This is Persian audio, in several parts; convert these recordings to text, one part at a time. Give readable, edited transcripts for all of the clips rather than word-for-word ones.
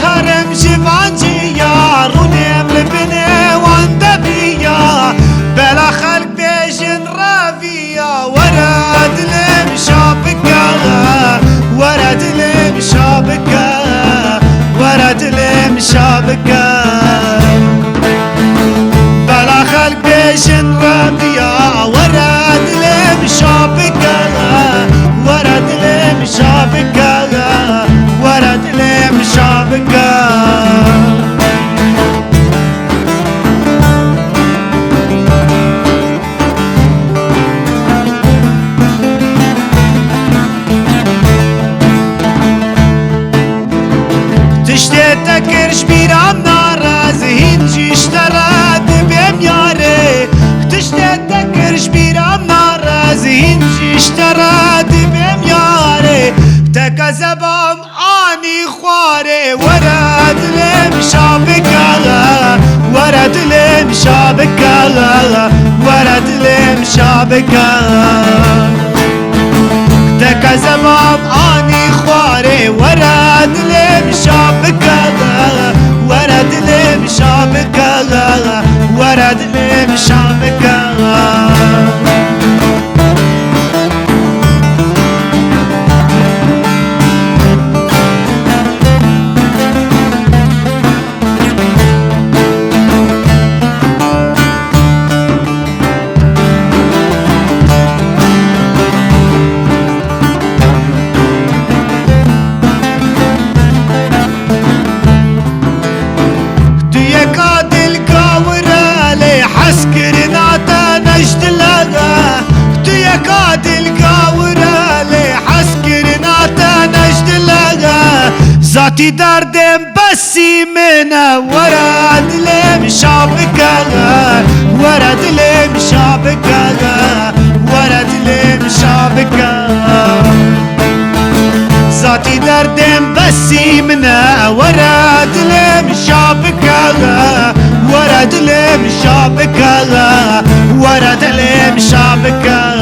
هرم جوانجي يا رونيم لبني واندبيا بلا خلق بيجن رافيا ورد المشابكة ورد المشابكة ورد المشابكة بلا خلق بيجن رافيا ورد المشابكة ورد المشابكة ورد المشابكة تشتيتك كرش بيرام نارازي هنجي اشتراد بمياري تشتيتك كرش بيرام نارازي هنجي اشتراد بمياري تكذبام اني خواري ورد المشابكة ورد المشابكة ورد المشابكة تكذبام اني خواري ورد المشابكة ورد المشابكة ورد المشابكة ذاتي دردم بسي منا ورد المشابكة ورد المشابكة ورد المشابكة ذاتي دردم بسي منا ورد المشابكة ورد المشابكة ورد المشابكة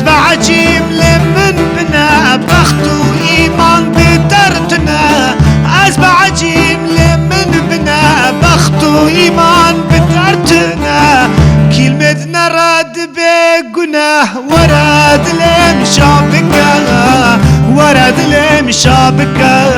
عجيب لمن بنا بخت وإيمان بترتنا أزبع عجيب لمن بنا بخت وإيمان بترتنا كلمة نرد بقناه ورد المشابكة ورد المشابكة